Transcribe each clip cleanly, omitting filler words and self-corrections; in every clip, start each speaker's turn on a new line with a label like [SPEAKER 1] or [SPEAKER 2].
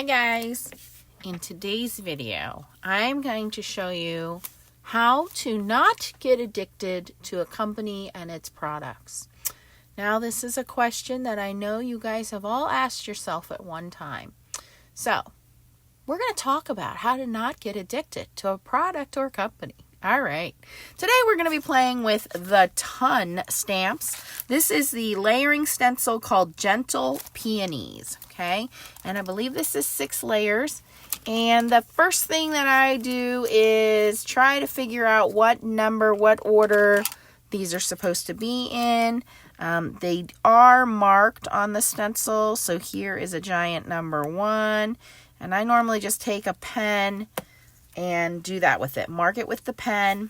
[SPEAKER 1] Hi guys! In today's video, I'm going to show you how to not get addicted to a company and its products. Now, this is a question that I know you guys have all asked yourself at one time. So, we're going to talk about how to not get addicted to a product or company. All right. Today we're going to be playing with the Ton stamps. This is the layering stencil called Gentle Peonies. Okay. And I believe this is 6 layers. And the first thing that I do is try to figure out what number, what order these are supposed to be in. They are marked on the stencil. So here is a giant number 1. And I normally just take a pen and do that with it. Mark it with the pen.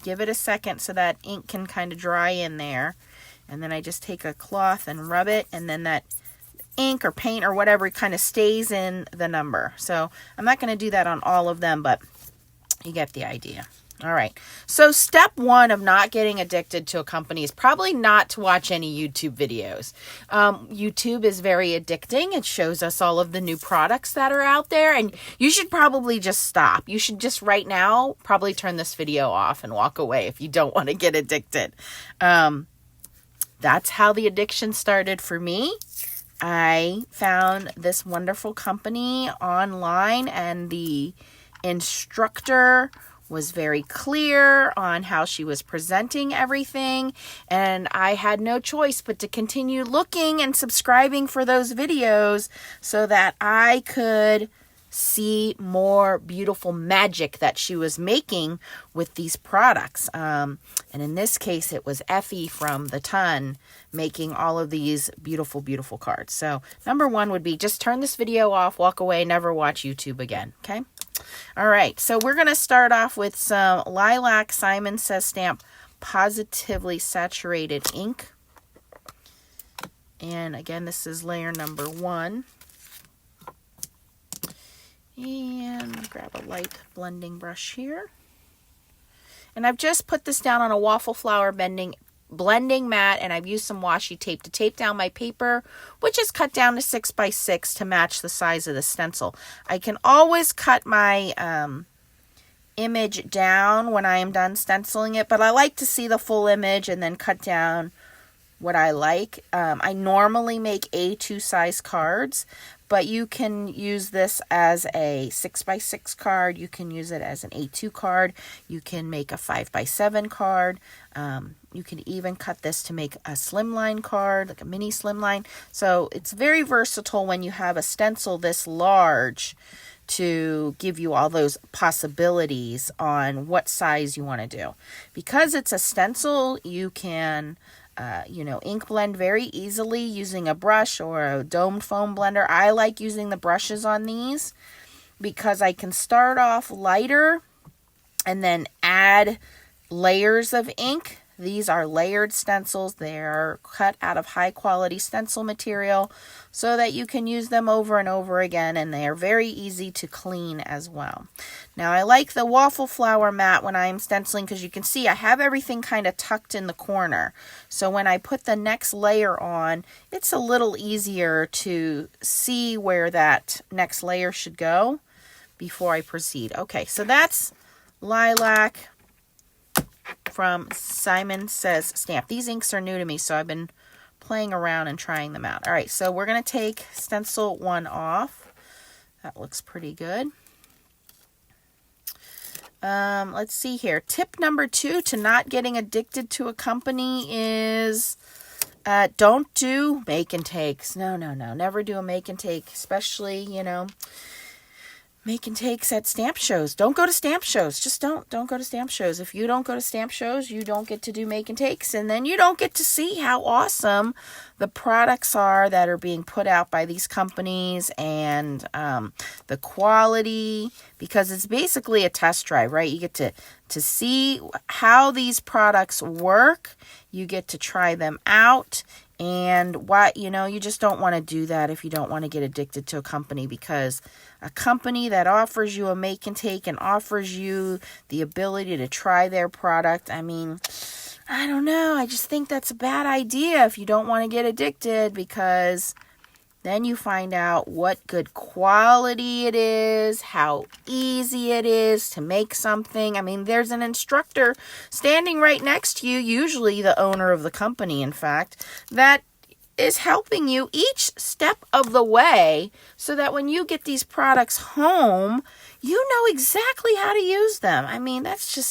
[SPEAKER 1] Give it a second so that ink can kind of dry in there. And then I just take a cloth and rub it. And then that ink or paint or whatever kind of stays in the number. So I'm not going to do that on all of them, but you get the idea. All right. So step 1 of not getting addicted to a company is probably not to watch any YouTube videos. YouTube is very addicting. It shows us all of the new products that are out there, and you should probably just stop. You should just right now probably turn this video off and walk away if you don't want to get addicted. That's how the addiction started for me. I found this wonderful company online, and the instructor was very clear on how she was presenting everything, and I had no choice but to continue looking and subscribing for those videos so that I could see more beautiful magic that she was making with these products. And in this case, it was Effie from the Ton making all of these beautiful, beautiful cards. So number 1 would be just turn this video off, walk away, never watch YouTube again. Okay. All right, so we're going to start off with some Lilac Simon Says Stamp Positively Saturated ink. And again, this is layer number 1. And grab a light blending brush here. And I've just put this down on a waffle flower blending mat, and I've used some washi tape to tape down my paper, which is cut down to 6 by 6 to match the size of the stencil. I can always cut my image down when I am done stenciling it, but I like to see the full image and then cut down what I like. I normally make A2 size cards, but you can use this as a 6 by 6 card. You can use it as an A2 card. You can make a 5 by 7 card. You can even cut this to make a slimline card, like a mini slimline. So it's very versatile when you have a stencil this large to give you all those possibilities on what size you want to do. Because it's a stencil, you can ink blend very easily using a brush or a domed foam blender. I like using the brushes on these because I can start off lighter and then add layers of ink. These are layered stencils. They are cut out of high quality stencil material so that you can use them over and over again, and they are very easy to clean as well. Now, I like the waffle flower mat when I'm stenciling because you can see I have everything kind of tucked in the corner. So when I put the next layer on, it's a little easier to see where that next layer should go before I proceed. Okay, so that's Lilac from Simon Says Stamp. These inks are new to me, so I've been playing around and trying them out. All right, so we're going to take stencil 1 off. That looks pretty good. Let's see here. Tip number 2 to not getting addicted to a company is don't do make and takes. No. Never do a make and take, especially, make and takes at stamp shows. Don't go to stamp shows. Just don't go to stamp shows. If you don't go to stamp shows, you don't get to do make and takes, and then you don't get to see how awesome the products are that are being put out by these companies and the quality, because it's basically a test drive, right? You get to see how these products work. You get to try them out. And you just don't want to do that if you don't want to get addicted to a company, because a company that offers you a make and take and offers you the ability to try their product, I mean, I don't know. I just think that's a bad idea if you don't want to get addicted, because Then you find out what good quality it is, how easy it is to make something. I mean, there's an instructor standing right next to you, usually the owner of the company, in fact, that is helping you each step of the way so that when you get these products home, you know exactly how to use them. I mean, it's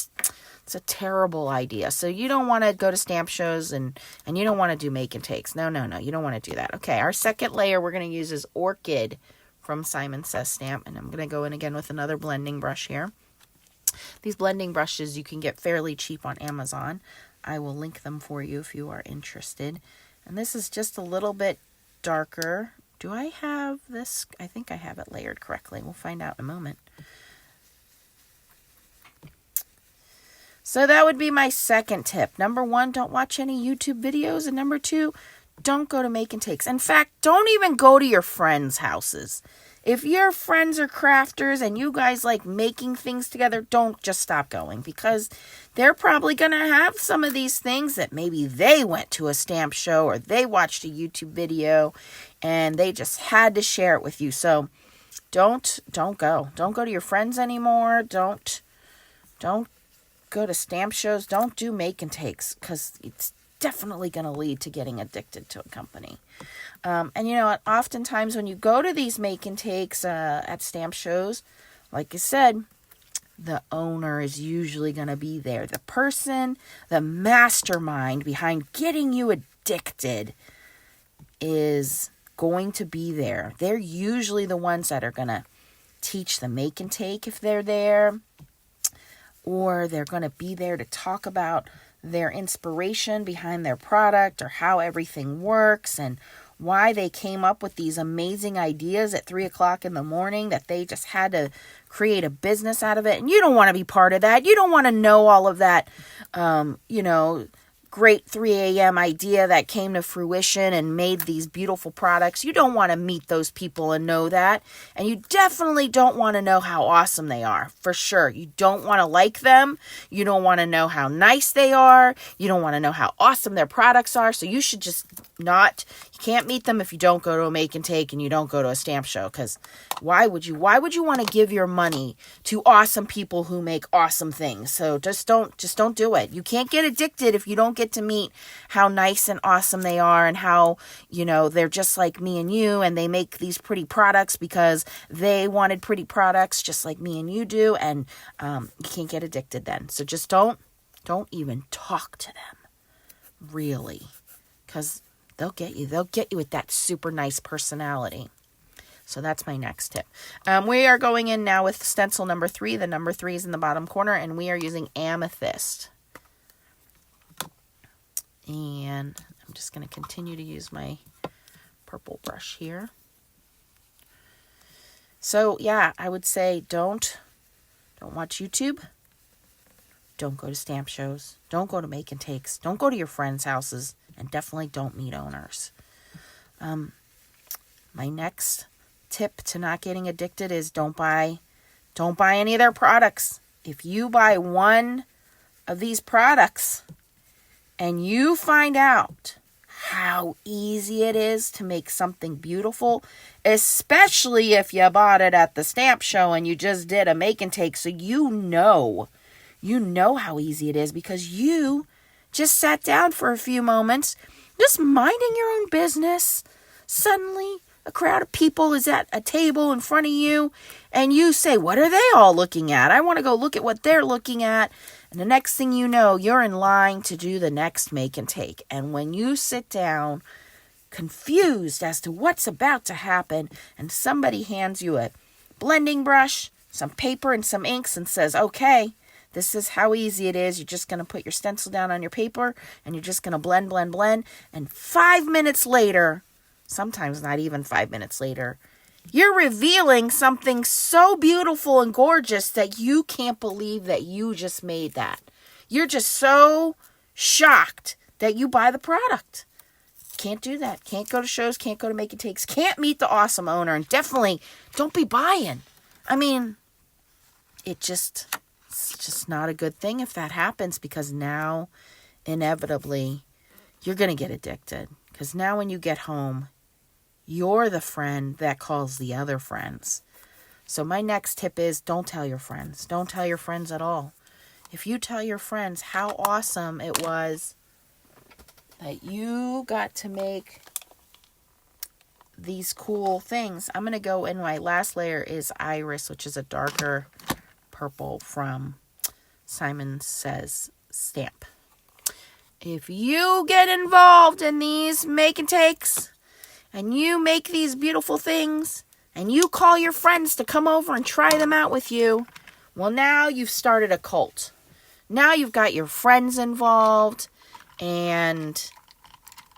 [SPEAKER 1] a terrible idea. So you don't want to go to stamp shows and you don't want to do make and takes. No. You don't want to do that. Okay, our second layer we're going to use is Orchid from Simon Says Stamp. And I'm going to go in again with another blending brush here. These blending brushes you can get fairly cheap on Amazon. I will link them for you if you are interested. And this is just a little bit darker. Do I have this? I think I have it layered correctly. We'll find out in a moment. So that would be my second tip. Number 1, don't watch any YouTube videos. And number 2, don't go to make and takes. In fact, don't even go to your friends' houses. If your friends are crafters and you guys like making things together, don't just stop going, because they're probably going to have some of these things that maybe they went to a stamp show or they watched a YouTube video and they just had to share it with you. So don't go. Don't go to your friends anymore. Don't go to stamp shows. Don't do make and takes, because it's definitely going to lead to getting addicted to a company. And you know, oftentimes when you go to these make and takes at stamp shows, like I said, the owner is usually going to be there. The person, the mastermind behind getting you addicted is going to be there. They're usually the ones that are going to teach the make and take if they're there, or they're going to be there to talk about their inspiration behind their product or how everything works and why they came up with these amazing ideas at 3 o'clock in the morning that they just had to create a business out of it. And you don't want to be part of that. You don't want to know all of that, great 3 a.m. idea that came to fruition and made these beautiful products. You don't want to meet those people and know that. And you definitely don't want to know how awesome they are, for sure. You don't want to like them. You don't want to know how nice they are. You don't want to know how awesome their products are. So you should just not, you can't meet them if you don't go to a make and take and you don't go to a stamp show, because why would you want to give your money to awesome people who make awesome things? So just don't do it. You can't get addicted if you don't get to meet how nice and awesome they are and how, they're just like me and you, and they make these pretty products because they wanted pretty products just like me and you do, and you can't get addicted then. So just don't even talk to them, really, because they'll get you with that super nice personality. So that's my next tip. We are going in now with stencil number 3. The number 3 is in the bottom corner, and we are using Amethyst. And I'm just going to continue to use my purple brush here. So yeah, I would say don't watch YouTube. Don't go to stamp shows. Don't go to make and takes. Don't go to your friends' houses. And definitely don't meet owners. My next tip to not getting addicted is don't buy any of their products. If you buy one of these products and you find out how easy it is to make something beautiful, especially if you bought it at the stamp show and you just did a make and take, so you know how easy it is because you just sat down for a few moments, just minding your own business. Suddenly, a crowd of people is at a table in front of you, and you say, what are they all looking at? I want to go look at what they're looking at. And the next thing you know, you're in line to do the next make and take. And when you sit down, confused as to what's about to happen, and somebody hands you a blending brush, some paper, and some inks and says, okay, this is how easy it is. You're just going to put your stencil down on your paper and you're just going to blend. And 5 minutes later, sometimes not even 5 minutes later, you're revealing something so beautiful and gorgeous that you can't believe that you just made that. You're just so shocked that you buy the product. Can't do that. Can't go to shows. Can't go to make and takes. Can't meet the awesome owner. And definitely don't be buying. I mean, it's just not a good thing if that happens, because now inevitably you're going to get addicted, because now when you get home You're the friend that calls the other friends. So my next tip is don't tell your friends. Don't tell your friends at all. If you tell your friends how awesome it was that you got to make these cool things. I'm going to go in, my last layer is Iris, which is a darker purple from Simon Says stamp. If you get involved in these make and takes and you make these beautiful things and you call your friends to come over and try them out with you, well, now you've started a cult. Now you've got your friends involved, and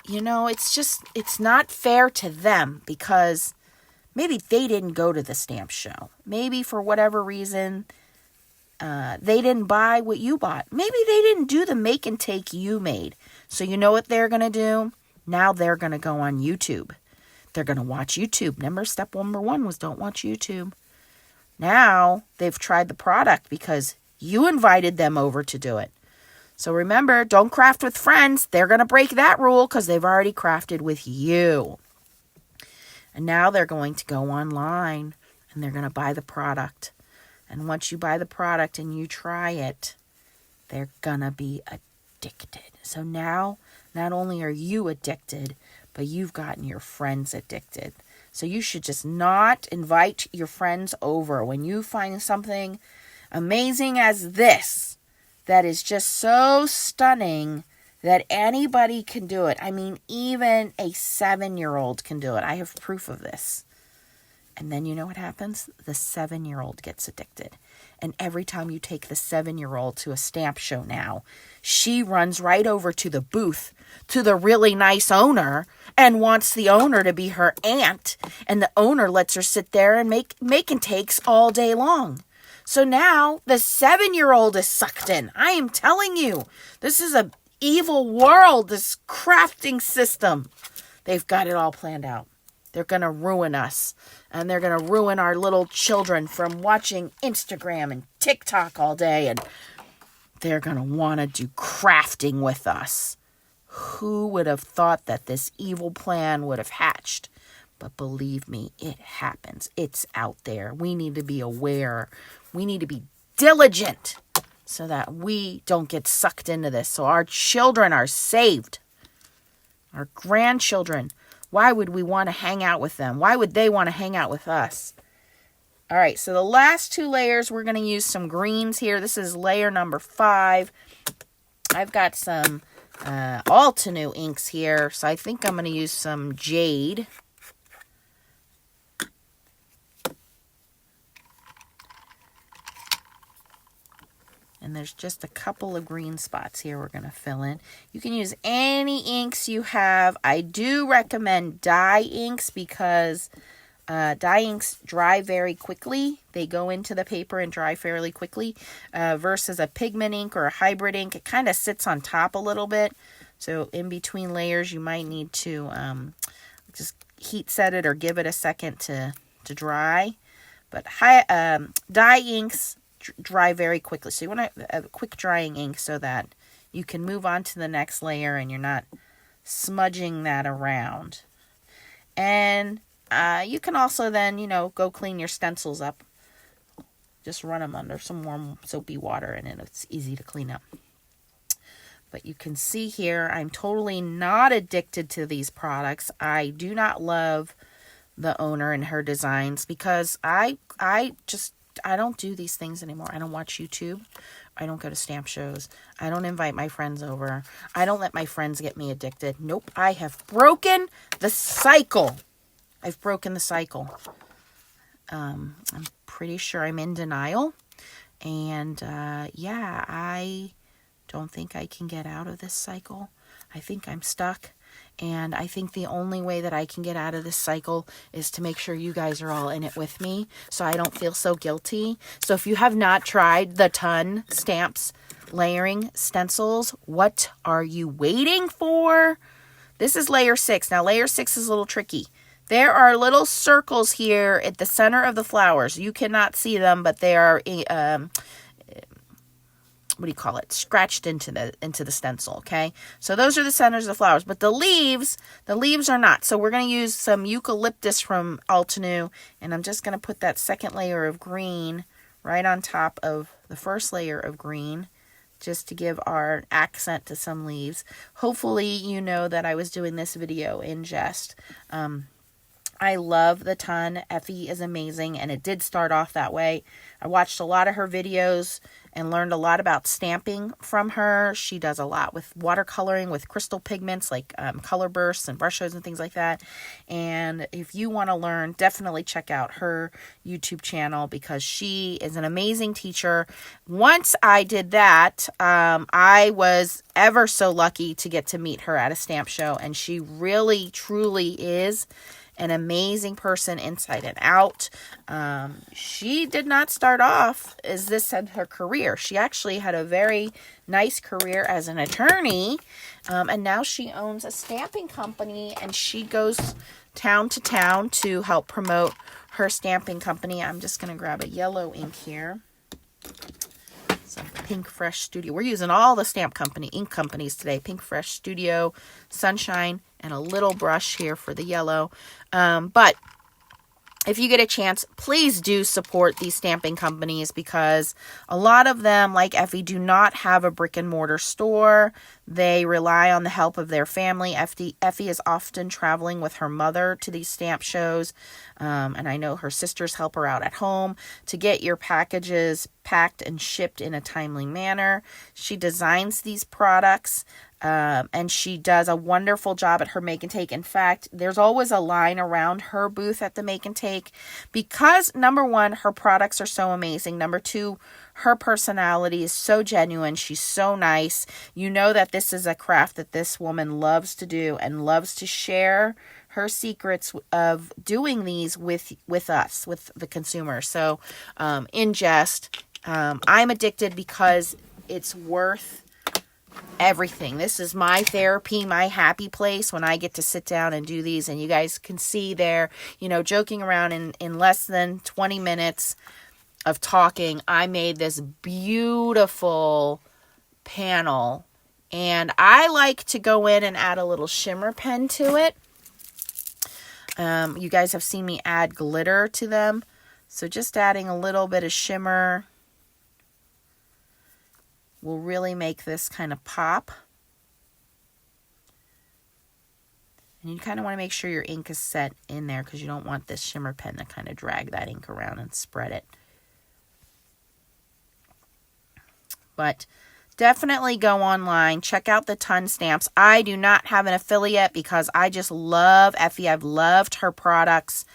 [SPEAKER 1] you know, it's not fair to them because maybe they didn't go to the stamp show. Maybe for whatever reason, they didn't buy what you bought. Maybe they didn't do the make and take you made. So you know what they're going to do? Now they're going to go on YouTube. They're going to watch YouTube. Remember, step number 1 was don't watch YouTube. Now they've tried the product because you invited them over to do it. So remember, don't craft with friends. They're going to break that rule because they've already crafted with you. And now they're going to go online and they're going to buy the product. And once you buy the product and you try it, they're going to be addicted. So now, not only are you addicted, but you've gotten your friends addicted. So you should just not invite your friends over. When you find something amazing as this, that is just so stunning that anybody can do it. I mean, even a 7-year-old can do it. I have proof of this. And then you know what happens? The 7-year-old gets addicted. And every time you take the 7-year-old to a stamp show now, she runs right over to the booth to the really nice owner and wants the owner to be her aunt. And the owner lets her sit there and make and takes all day long. So now the 7-year-old is sucked in. I am telling you, this is an evil world, this crafting system. They've got it all planned out. They're going to ruin us. And they're going to ruin our little children from watching Instagram and TikTok all day. And they're going to want to do crafting with us. Who would have thought that this evil plan would have hatched? But believe me, it happens. It's out there. We need to be aware. We need to be diligent so that we don't get sucked into this. So our children are saved. Our grandchildren. Why would we want to hang out with them? Why would they want to hang out with us? All right, so the last 2 layers, we're going to use some greens here. This is layer number 5. I've got some Altenew inks here, so I think I'm going to use some jade. And there's just a couple of green spots here we're going to fill in. You can use any inks you have. I do recommend dye inks because dye inks dry very quickly. They go into the paper and dry fairly quickly versus a pigment ink or a hybrid ink. It kind of sits on top a little bit. So in between layers, you might need to just heat set it or give it a second to dry. But dye inks dry very quickly. So you want a quick drying ink so that you can move on to the next layer and you're not smudging that around. And you can also then, go clean your stencils up. Just run them under some warm soapy water and it's easy to clean up. But you can see here, I'm totally not addicted to these products. I do not love the owner and her designs because I don't do these things anymore. I don't watch YouTube. I don't go to stamp shows. I don't invite my friends over. I don't let my friends get me addicted. Nope. I have broken the cycle. I've broken the cycle. I'm pretty sure I'm in denial. And I don't think I can get out of this cycle. I think I'm stuck. And I think the only way that I can get out of this cycle is to make sure you guys are all in it with me so I don't feel so guilty. So if you have not tried the Ton Stamps Layering Stencils, what are you waiting for? This is layer 6. Now layer 6 is a little tricky. There are little circles here at the center of the flowers. You cannot see them, but they are what do you call it, scratched into the stencil, okay? So those are the centers of the flowers, but the leaves are not. So we're going to use some eucalyptus from Altenew, and I'm just going to put that second layer of green right on top of the first layer of green, just to give our accent to some leaves. Hopefully you know that I was doing this video in jest. I love the ton. Effie is amazing, and it did start off that way. I watched a lot of her videos and learned a lot about stamping from her. She does a lot with watercoloring, with crystal pigments like color bursts and brushes and things like that. And if you want to learn, definitely check out her YouTube channel, because she is an amazing teacher. Once I did that, I was ever so lucky to get to meet her at a stamp show, and she really, truly is an amazing person inside and out. She did not start off as this in her career. She actually had a very nice career as an attorney, and now she owns a stamping company, and she goes town to town to help promote her stamping company. I'm just going to grab a yellow ink here. Some Pink Fresh Studio. We're using all the stamp company, ink companies today. Pink Fresh Studio, Sunshine, and a little brush here for the yellow. But if you get a chance, please do support these stamping companies, because a lot of them, like Effie, do not have a brick and mortar store. They rely on the help of their family. Effie is often traveling with her mother to these stamp shows. And I know her sisters help her out at home to get your packages packed and shipped in a timely manner. She designs these products. And she does a wonderful job at her make and take. In fact, there's always a line around her booth at the make and take, because number one, her products are so amazing. Number two, her personality is so genuine. She's so nice. You know that this is a craft that this woman loves to do and loves to share her secrets of doing these with us, with the consumer. So, in jest, I'm addicted because it's worth everything. This is my therapy, my happy place when I get to sit down and do these. And you guys can see there, joking around in less than 20 minutes of talking, I made this beautiful panel. And I like to go in and add a little shimmer pen to it. You guys have seen me add glitter to them. So just adding a little bit of shimmer will really make this kind of pop. And you kind of want to make sure your ink is set in there, because you don't want this shimmer pen to kind of drag that ink around and spread it. But definitely go online, check out the Ton Stamps. I do not have an affiliate because I just love Effie. I've loved her products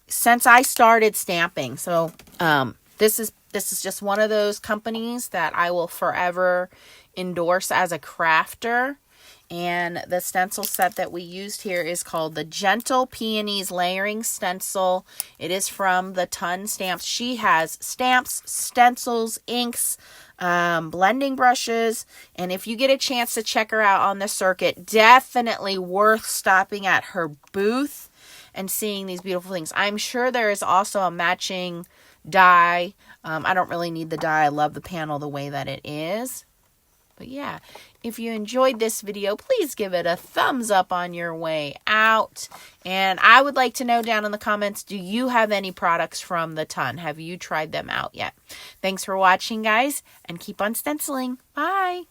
[SPEAKER 1] since I started stamping. So this is just one of those companies that I will forever endorse as a crafter. And the stencil set that we used here is called the Gentle Peonies Layering Stencil. It is from the Ton Stamps. She has stamps, stencils, inks, blending brushes. And if you get a chance to check her out on the circuit, definitely worth stopping at her booth and seeing these beautiful things. I'm sure there is also a matching die. I don't really need the die. I love the panel the way that it is. But yeah, if you enjoyed this video, please give it a thumbs up on your way out. And I would like to know down in the comments, do you have any products from the Ton? Have you tried them out yet? Thanks for watching, guys, and keep on stenciling. Bye.